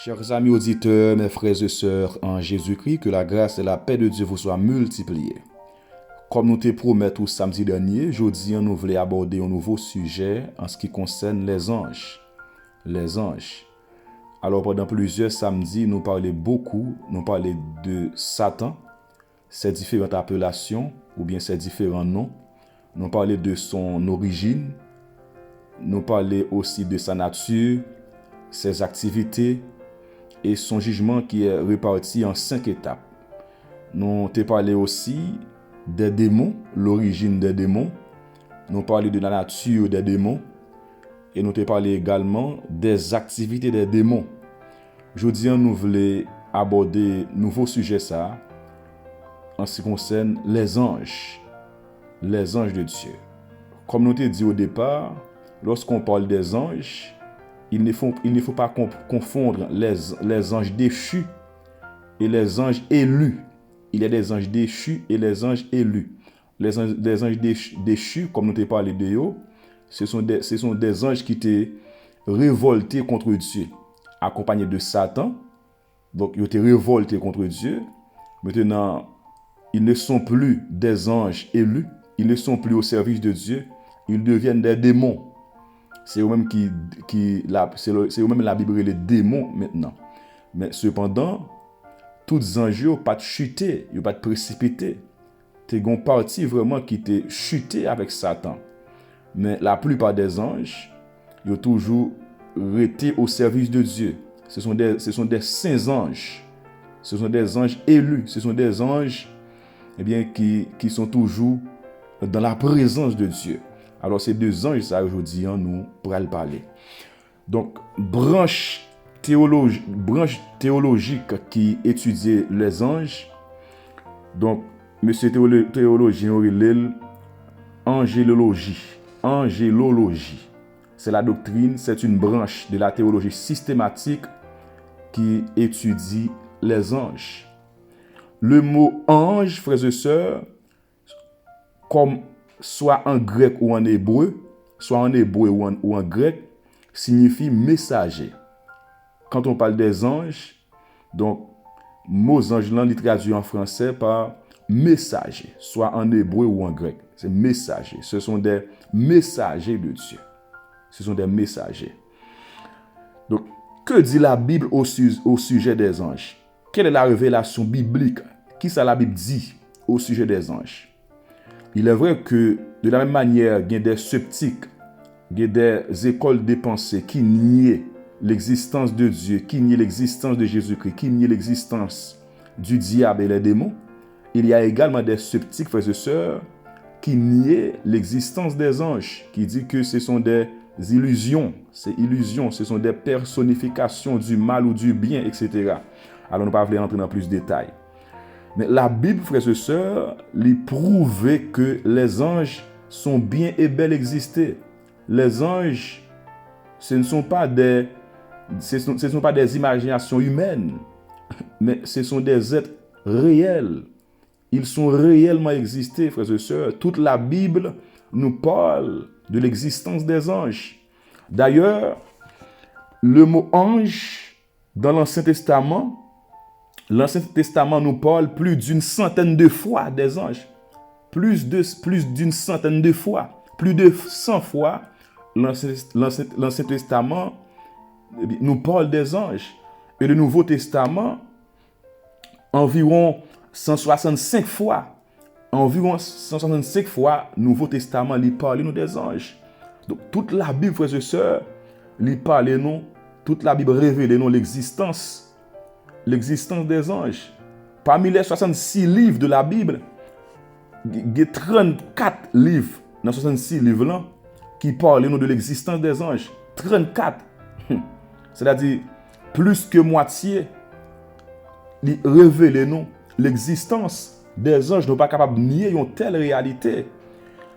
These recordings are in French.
Chers amis auditeurs, mes frères et sœurs en Jésus-Christ, que la grâce et la paix de Dieu vous soient multipliées. Comme nous te promettons samedi dernier, jeudi, nous voulons aborder un nouveau sujet en ce qui concerne les anges. Les anges. Alors pendant plusieurs samedis, nous parlons de Satan, ses différentes appellations ou bien ses différents noms. Nous parlons de son origine. Nous parlons aussi de sa nature, ses activités et son jugement qui est réparti en 5 étapes. Nous te parlé aussi des démons, l'origine des démons. Nous parlé de la nature des démons. Et nous te parlé également des activités des démons. Aujourd'hui, nous voulons aborder un nouveau sujet ça, en ce qui concerne les anges de Dieu. Comme nous te dit au départ, lorsqu'on parle des anges, il ne faut pas confondre les anges déchus et les anges élus. Il y a des anges déchus et les anges élus. Les anges déchus, comme nous t'ai parlé de eux, ce sont des anges qui étaient révoltés contre Dieu, accompagnés de Satan. Donc, ils étaient révoltés contre Dieu. Maintenant, ils ne sont plus des anges élus. Ils ne sont plus au service de Dieu. Ils deviennent des démons. C'est eux-mêmes c'est eux-mêmes la Bible les démons maintenant. Mais cependant, tous anges n'ont pas chuté, ils n'ont pas précipité. C'est une partie vraiment qui était chuté avec Satan. Mais la plupart des anges, ils ont toujours été au service de Dieu. Ce sont des saints anges. Ce sont des anges élus. Ce sont des anges qui sont toujours dans la présence de Dieu. Alors, ces deux anges, ça, aujourd'hui, nous pourrons parler. Donc, branche théologique qui étudie les anges. Donc, monsieur théologien Aurélien, angélologie. C'est la doctrine, c'est une branche de la théologie systématique qui étudie les anges. Le mot ange, frères et sœurs, comme soit en grec ou en hébreu, ou en grec, signifie messager. Quand on parle des anges, donc, mot ange là, il traduit en français par messager, soit en hébreu ou en grec. C'est messager. Ce sont des messagers de Dieu. Ce sont des messagers. Donc, que dit la Bible au sujet des anges? Quelle est la révélation biblique? Qui ça la Bible dit au sujet des anges? Il est vrai que, de la même manière, il y a des sceptiques, il y a des écoles de pensée qui nient l'existence de Dieu, qui nient l'existence de Jésus-Christ, qui nient l'existence du diable et les démons. Il y a également des sceptiques, frères et sœurs, qui nient l'existence des anges, qui disent que ce sont des illusions, ce sont des personnifications du mal ou du bien, etc. Alors, nous ne pouvons pas entrer dans plus de détails. Mais la Bible, frères et sœurs, lui prouve que les anges sont bien et bel existés. Les anges, ce ne sont pas des imaginations humaines, mais ce sont des êtres réels. Ils sont réellement existés, frères et sœurs. Toute la Bible nous parle de l'existence des anges. D'ailleurs, le mot ange dans l'Ancien Testament nous parle plus d'une centaine de fois des anges. Plus d'une centaine de fois. Plus de 100 fois, l'Ancien Testament nous parle des anges. Et le Nouveau Testament, environ 165 fois. Nouveau Testament, il parle nous des anges. Donc, toute la Bible, frères et sœurs, il parle nous, toute la Bible révèle nous l'existence des anges. Parmi les 66 livres de la Bible, il y a 34 livres dans 66 livres-là qui parlent nous de l'existence des anges. 34. C'est-à-dire, plus que moitié, ils révèlent nous l'existence des anges. Nous ne sommes pas capables de nier une telle réalité.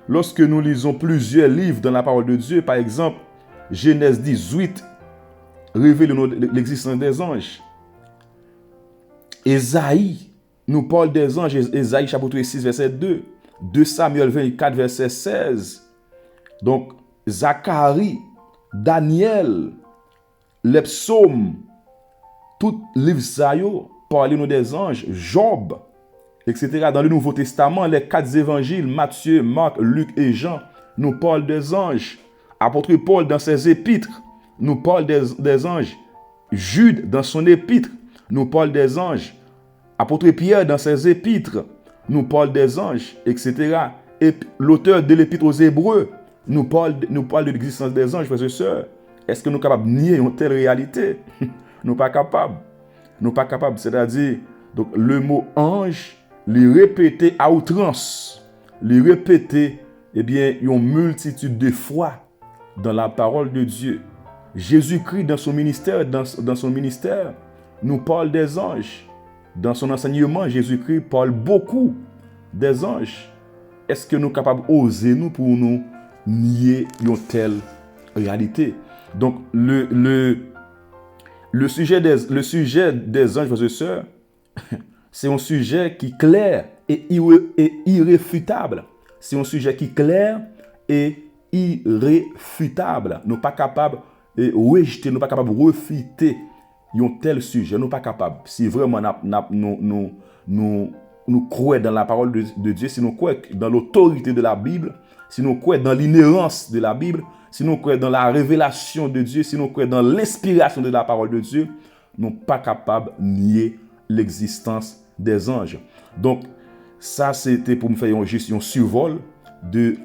Lorsque nous lisons plusieurs livres dans la parole de Dieu, par exemple, Genèse 18 révèle nous l'existence des anges. Ésaïe nous parle des anges. Ésaïe chapitre 6 verset 2. 2 Samuel 24 verset 16. Donc, Zacharie, Daniel, les psaumes, tout livre ça yo parle nous des anges, Job, etc. Dans le Nouveau Testament, les 4 évangiles, Matthieu, Marc, Luc et Jean, nous parlent des anges. Apôtre Paul, dans ses épîtres, nous parle des anges. Jude, dans son épître, nous parle des anges. Apôtre Pierre, dans ses épîtres, nous parle des anges, etc. Et l'auteur de l'épître aux Hébreux nous parle de l'existence des anges, frères et sœurs. Est-ce que nous sommes capables de nier une telle réalité? Nous pas capables. Nous pas capables. C'est-à-dire, donc, le mot ange, les répéter à outrance, les répéter, eh bien, une multitude de fois dans la parole de Dieu. Jésus-Christ, dans son ministère, nous parle des anges. Dans son enseignement, Jésus-Christ parle beaucoup des anges. Est-ce que nous sommes capables d'oser nous pour nous nier une telle réalité? Donc, le sujet des anges, frères et sœurs, c'est un sujet qui est clair et irréfutable. C'est un sujet qui est clair et irréfutable. Nous ne sommes pas capables de rejeter, nous ne sommes pas capables de refuter un tel sujet. Nous ne sommes pas capables. Si vraiment nous croyons dans la parole de Dieu, si nous croyons dans l'autorité de la Bible, si nous croyons dans l'inhérence de la Bible, si nous croyons dans la révélation de Dieu, si nous croyons dans l'inspiration de la parole de Dieu, nous ne sommes pas capables de nier l'existence des anges. Donc, ça, c'était pour me faire juste un survol de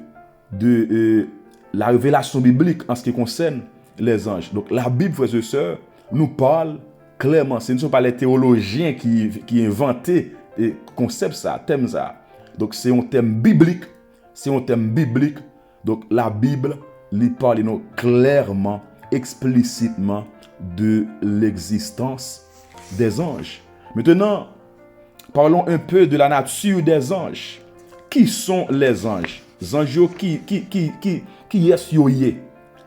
la révélation biblique en ce qui concerne les anges. Donc, la Bible, frères et sœurs, nous parle clairement. Ce ne sont pas les théologiens qui inventaient et concept ça, thème ça. Donc, c'est un thème biblique. C'est un thème biblique. Donc, la Bible lui parle nous clairement, explicitement de l'existence des anges. Maintenant, parlons un peu de la nature des anges. Qui sont les anges? Les anges qui est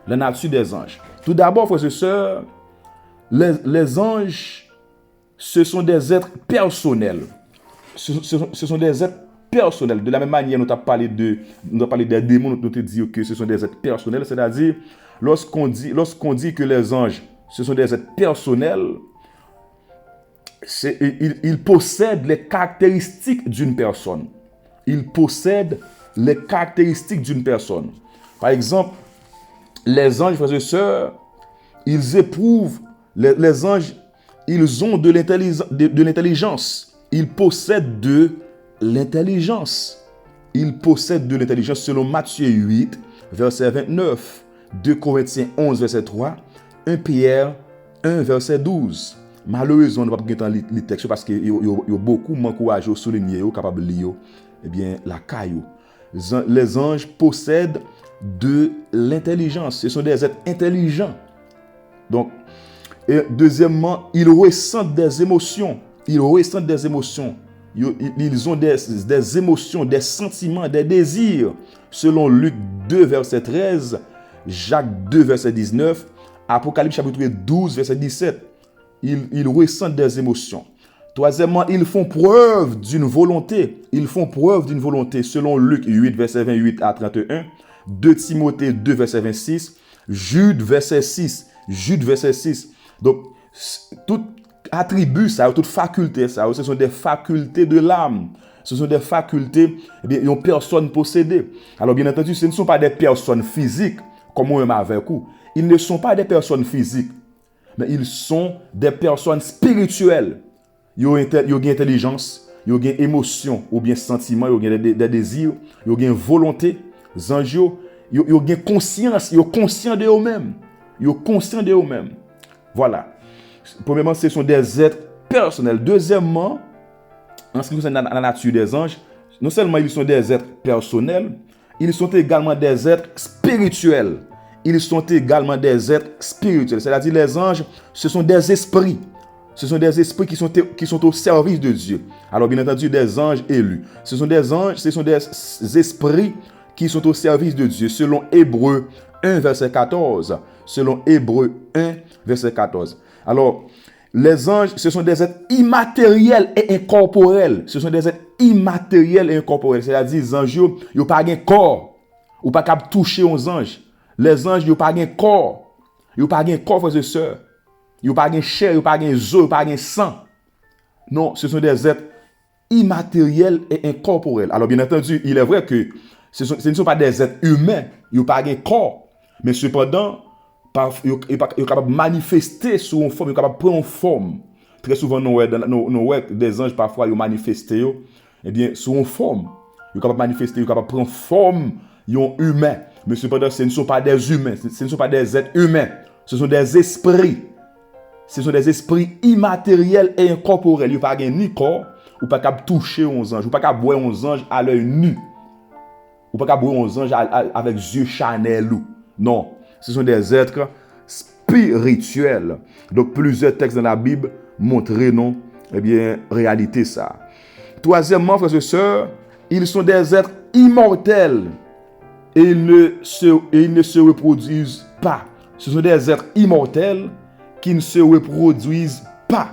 la nature des anges. Tout d'abord, frères et sœurs, les anges, ce sont des êtres personnels. Ce sont des êtres personnels. De la même manière, nous avons parlé des démons, nous avons dit que ce sont des êtres personnels. C'est-à-dire, lorsqu'on dit que les anges, ce sont des êtres personnels, ils possèdent les caractéristiques d'une personne. Ils possèdent les caractéristiques d'une personne. Par exemple, les anges, frères et sœurs, ils éprouvent, les anges, ils ont de l'intelligence. Ils possèdent de l'intelligence. Ils possèdent de l'intelligence selon Matthieu 8, verset 29, 2 Corinthiens 11, verset 3, 1 Pierre 1, verset 12. Malheureusement, nous ne pouvons pas lire les textes parce qu'il y a beaucoup d'encouragés à souligner, capables de lire, eh bien, la caillou. Les anges possèdent de l'intelligence. Ce sont des êtres intelligents. Donc, et deuxièmement, ils ressentent des émotions. Ils ressentent des émotions. Ils ont des émotions, des sentiments, des désirs. Selon Luc 2, verset 13, Jacques 2, verset 19, Apocalypse chapitre 12, verset 17. Ils ressentent des émotions. Troisièmement, ils font preuve d'une volonté. Ils font preuve d'une volonté. Selon Luc 8, verset 28 à 31, 2 Timothée 2, verset 26, Jude, verset 6. Jude, verset 6. Donc, tout attribut, ça, toute faculté, ça, ce sont des facultés de l'âme. Ce sont des facultés, eh bien, une personne possédée. Alors, bien entendu, ce ne sont pas des personnes physiques, comme on aime avec vous. Ils ne sont pas des personnes physiques, mais ils sont des personnes spirituelles. Ils ont une intelligence, ils ont une émotion, ou bien sentiment, ils ont des désirs, ils ont une volonté. Les anges, ils ont une conscience, ils sont conscients de eux-mêmes. Ils sont conscients de eux-mêmes. Voilà. Premièrement, ce sont des êtres personnels. Deuxièmement, en ce qui concerne la nature des anges, non seulement ils sont des êtres personnels, ils sont également des êtres spirituels. Ils sont également des êtres spirituels. C'est-à-dire les anges, ce sont des esprits. Ce sont des esprits qui sont au service de Dieu. Alors bien entendu, des anges élus. Ce sont des anges, ce sont des esprits qui sont au service de Dieu. Selon Hébreux 1, verset 14. Selon Hébreux 1, verset 14. Alors, les anges, ce sont des êtres immatériels et incorporels. Ce sont des êtres immatériels et incorporels. C'est-à-dire, les anges, ils n'ont pas un corps. Ou pas toucher aux anges. Les anges, ils n'ont pas un corps. Ils n'ont pas un corps, frères et sœurs. Yo pas gen chair, yo pas gen os, yo pas gen sang. Non, ce sont des êtres immatériels et incorporels. Alors bien entendu, il est vrai que ce ne sont pas des êtres humains, yo pas gen corps, mais cependant, yo capable de manifester sous une forme, yo capable de prendre une forme. Très souvent, nous voyons des anges parfois ils manifestent, eh bien, sous une forme. Ils sont capables de manifester, ils sont capables de prendre forme, ils sont humains. Mais cependant, ce ne sont pas des humains, ce ne sont pas des êtres humains. Ce sont des esprits. Ce sont des esprits immatériels et incorporels. Ils n'ont pas ni corps, ou pas capable de toucher aux anges, ou pas capable de voir aux anges à l'œil nu, ou pas capable de voir aux anges avec yeux charnels. Non, ce sont des êtres spirituels. Donc, plusieurs textes dans la Bible montrent, non, eh bien, réalité ça. Troisièmement, frères et sœurs, ils sont des êtres immortels et ils ne se reproduisent pas. Ce sont des êtres immortels qui ne se reproduisent pas.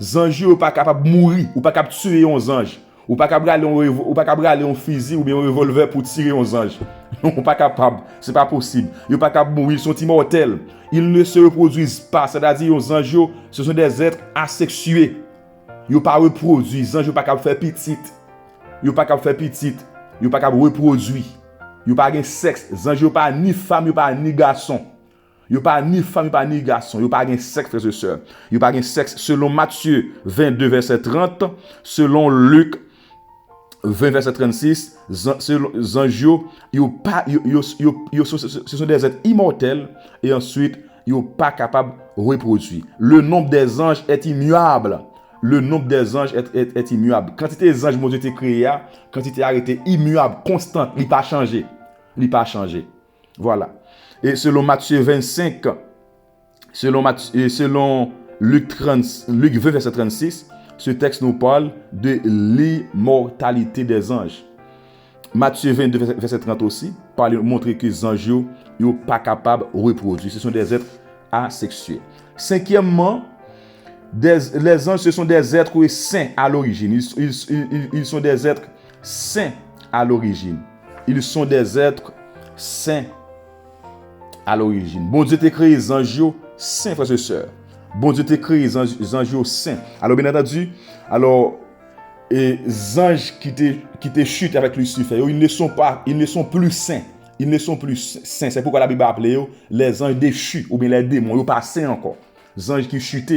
Les anges ne sont pas capables de mourir ou pas capables de tuer les anges. Ou pas capable d'aller en fusil ou bien un revolver pour tirer les anges. Ils ne sont pas capables. Ce n'est pas possible. Ils ne sont pas capables de mourir. Ils sont immortels. Ils ne se reproduisent pas. C'est-à-dire les anges, ce sont des êtres asexués. Ils ne sont pas reproduits. Les anges ne sont pas capables de faire petit. Ils ne sont pas capables de faire petit. Ils ne sont pas capables de reproduire. Ils n'ont pas de sexe. Les anges ne sont pas ni femme, ils ne sont pas ni garçon. Ils n'ont pas ni femme, ils n'ont pas ni garçon. Ils n'ont pas de sexe, frères et sœurs. Ils n'ont pas de sexe. Selon Matthieu 22, verset 30, selon Luc 20, verset 36, les anges, ce sont des êtres immortels et ensuite, ils ne sont pas capables de reproduire. Le nombre des anges est immuable. Le nombre des anges est immuable. Quantité des anges, mon Dieu, été créé, quantité arrêtée, immuable, constante, il n'a pas changé. Il n'a pas changé. Voilà. Et selon Matthieu 25, selon Luc 20, verset 36, ce texte nous parle de l'immortalité des anges. Matthieu 22, verset 30 aussi, montre que les anges ne sont pas capables de reproduire. Ce sont des êtres asexués. Cinquièmement, les anges, ce sont des êtres saints à l'origine. Ils sont des êtres saints à l'origine. Ils sont des êtres saints à l'origine. Bon Dieu t'a créé les anges saints, frères et sœurs. Bon Dieu t'a créé les anges saints. Alors, bien entendu, les anges qui te chutent avec Lucifer, ils ne sont plus saints. Ils ne sont plus saints. C'est pourquoi la Bible appelle les anges déchus ou bien les démons. Ils ne sont pas saints encore. Les anges qui chutent.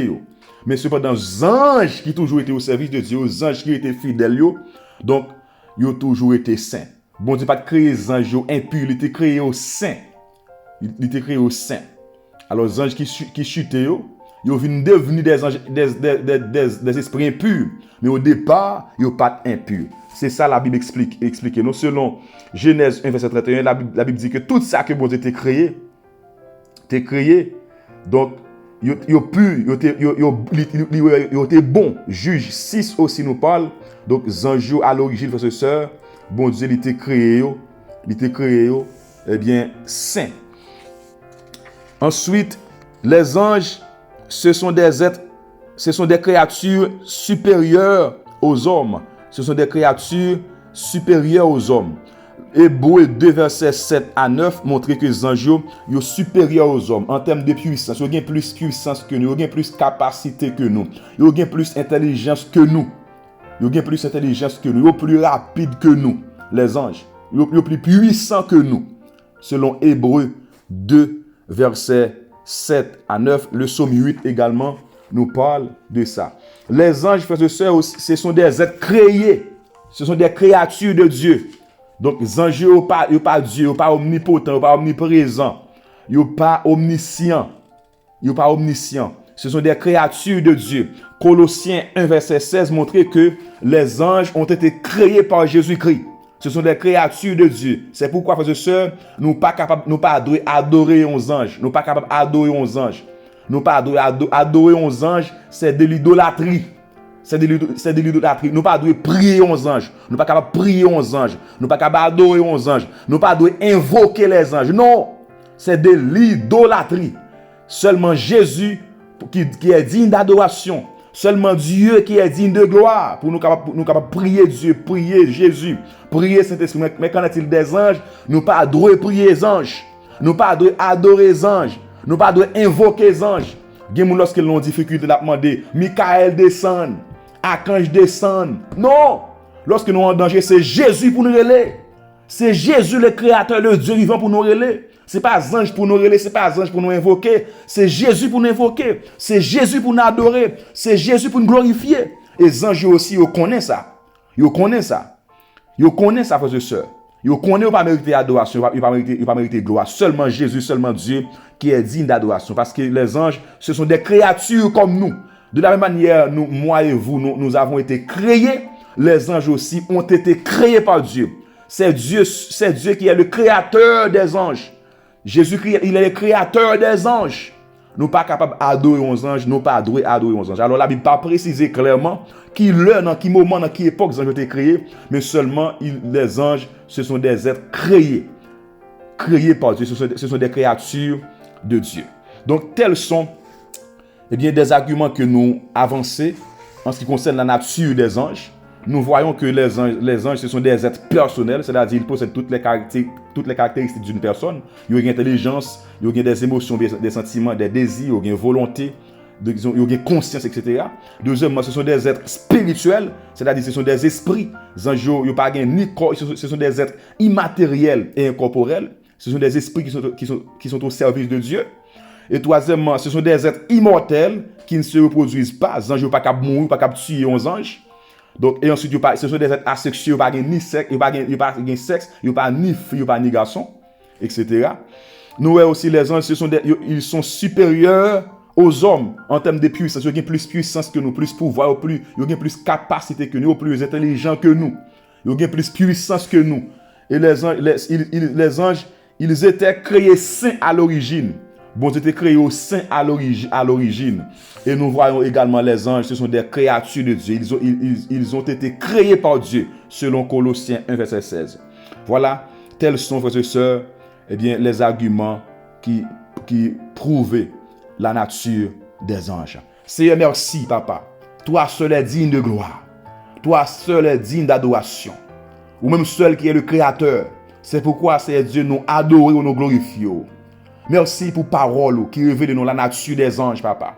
Mais cependant, les anges qui toujours été au service de Dieu, les anges qui étaient fidèles, donc, ils ont toujours été saints. Bon Dieu pas créé les anges impurs, il était créé aux saints. Il était créé aux saints. Alors, les anges qui chutent, ils viennent devenir des anges, des esprits impurs. Mais au départ, ils ne sont pas impurs. C'est ça la Bible explique. Non, selon Genèse 1, verset 31, la Bible dit que tout ça que bon Dieu t'a créé, donc, ils étaient bons. Juge 6 aussi nous parle. Donc, les anges à l'origine, frères et sœurs, bon Dieu, il était créé, eh bien, saints. Ensuite, les anges, ce sont des créatures supérieures aux hommes. Ce sont des créatures supérieures aux hommes. Hébreux 2, versets 7 à 9 montre que les anges sont supérieurs aux hommes en termes de puissance. Ils ont plus de puissance que nous, ils ont plus de capacité que nous, ils ont plus d'intelligence que nous. Ils ont plus d'intelligence que nous, ils sont plus rapides que nous, les anges. Ils sont plus puissants que nous. Selon Hébreux 2, versets 7 à 9, le psaume 8 également nous parle de ça. Les anges, frères et sœurs, ce sont des êtres créés. Ce sont des créatures de Dieu. Donc, les anges ne sont pas Dieu, ils ne sont pas omnipotents, ils ne sont pas omniprésents, ils ne sont pas omniscients. Ils ne sont pas omniscients. Ce sont des créatures de Dieu. Colossiens 1, verset 16 montre que les anges ont été créés par Jésus-Christ. Ce sont des créatures de Dieu. C'est pourquoi, frères et sœurs, nous ne sommes pas capables d'adorer aux anges. Nous ne sommes pas capables d'adorer aux anges. Nous ne sommes pas adorer aux anges, c'est de l'idolâtrie. C'est de l'idolâtrie. Nous ne pas prier aux anges. Nous ne pas capables de prier aux anges. Nous ne pas capables d'adorer aux anges. Nous ne pas invoquer les anges. Non, c'est de l'idolâtrie. Seulement Jésus qui est digne d'adoration. Seulement Dieu qui est digne de gloire. Pour nous capables prier Dieu, prier Jésus, prier Saint-Esprit. Mais qu'en est-il des anges? Nous ne pas prier les anges. Nous ne pas adorer les anges. Nous ne pas invoquer les anges. Gen moun lorsque l'on difficulté l'a demandé, Michael descend, Archange descend. Non! Lorsque nous en danger, c'est Jésus pour nous relayer. C'est Jésus le créateur, le Dieu vivant pour nous relayer. C'est pas ange pour nous relayer, c'est pas ange pour nous invoquer. C'est Jésus pour nous invoquer. C'est Jésus pour nous adorer. C'est Jésus pour nous glorifier. Et les anges aussi, ils connaissent ça. Ils connaissent ça. Ils connaissent ça, frères et sœurs. Ils connaissent pas mériter adoration, ils pas mériter gloire. Seulement Jésus, seulement Dieu qui est digne d'adoration. Parce que les anges, ce sont des créatures comme nous. De la même manière, nous, moi et vous, nous avons été créés. Les anges aussi ont été créés par Dieu. C'est Dieu qui est le créateur des anges. Jésus-Christ, il est le créateur des anges. Nous ne sommes pas capables d'adorer aux anges, nous ne pas adorer aux anges. Alors la Bible n'a pas précisé clairement qui l'heure, dans qui moment, dans quelle époque les anges ont été créés, mais seulement les anges, ce sont des êtres créés. Créés par Dieu, ce sont des créatures de Dieu. Donc tels sont des arguments que nous avançons en ce qui concerne la nature des anges. Nous voyons que les anges, ce sont des êtres personnels, c'est-à-dire qu'ils possèdent toutes les caractéristiques d'une personne. Ils ont une intelligence, ils ont des émotions, des sentiments, des désirs, ils ont une volonté, ils ont une conscience, etc. Deuxièmement, ce sont des êtres spirituels, c'est-à-dire ce sont des esprits. Les anges, ils n'ont pas ni corps, ce sont des êtres immatériels et incorporels. Ce sont des esprits qui sont au service de Dieu. Et troisièmement, ce sont des êtres immortels qui ne se reproduisent pas. Les anges ne sont pas capables de mourir, pas capables de tuer les anges. Donc, et ensuite, ce sont des êtres asexués, ils n'ont pas ni sexe, ils n'ont pas ni fille, ils n'ont pas ni garçon, etc. Nous voyons aussi les anges, ils sont supérieurs aux hommes en termes de puissance. Ils ont plus puissance que nous, plus pouvoir, ils ont plus capacité que nous, plus intelligents que nous. Ils ont plus puissance que nous. Et les anges, ils étaient créés saints à l'origine. Bon, ils étaient créés au saint à l'origine. Et nous voyons également les anges, ce sont des créatures de Dieu. Ils ont été créés par Dieu, selon Colossiens 1, verset 16. Voilà, tels sont, frères et sœurs, les arguments qui prouvaient la nature des anges. Seigneur, merci, Papa. Toi seul est digne de gloire. Toi seul est digne d'adoration. Ou même seul qui est le Créateur. C'est pourquoi, Seigneur Dieu, nous adorons, nous glorifions. Merci pour parole qui révèle nous la nature des anges, Papa.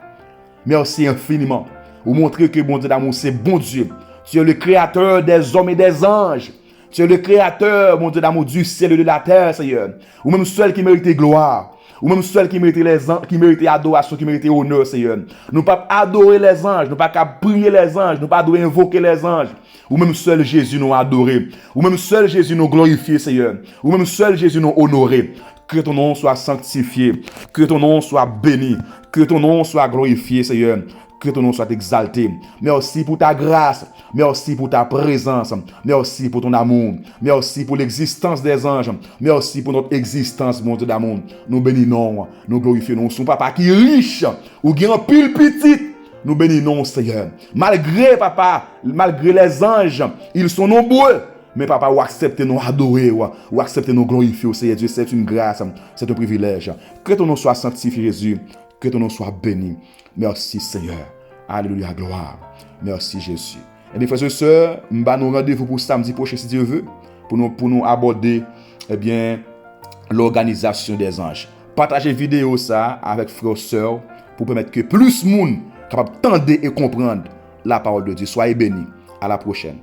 Merci infiniment. Vous montrez que bon Dieu d'amour, c'est bon Dieu. Tu es le créateur des hommes et des anges. Tu es le créateur, mon Dieu d'amour, du ciel et de la terre, Seigneur. Ou même seul qui mérite gloire. Ou même seul qui mérite les anges, qui mérite adoration, qui mérite honneur, Seigneur. Nous ne pouvons pas adorer les anges, nous ne pouvons pas prier les anges, nous ne pouvons pas invoquer les anges. Ou même seul Jésus nous adorer. Ou même seul Jésus nous glorifier, Seigneur. Ou même seul Jésus nous honorer. Que ton nom soit sanctifié, que ton nom soit béni, que ton nom soit glorifié, Seigneur, que ton nom soit exalté. Merci pour ta grâce, merci pour ta présence, merci pour ton amour, merci pour l'existence des anges, merci pour notre existence, mon Dieu d'amour. Nous bénissons, nous glorifions, son Papa qui est riche, ou qui est en pile petit. Nous bénissons, Seigneur. Malgré, Papa, malgré les anges, ils sont nombreux. Mais Papa, ou accepter nous adorer, ou accepter nous glorifier, Seigneur Dieu, c'est une grâce, c'est un privilège. Que ton nom soit sanctifié, Jésus, que ton nom soit béni. Merci, Seigneur. Alléluia, gloire. Merci, Jésus. Et mes frères et sœurs, nous avons rendez-vous pour samedi prochain, si Dieu veut, pour nous aborder, l'organisation des anges. Partagez vidéo ça avec frères et sœurs pour permettre que plus de monde capable d'entendre et comprendre la parole de Dieu. Soyez bénis. À la prochaine.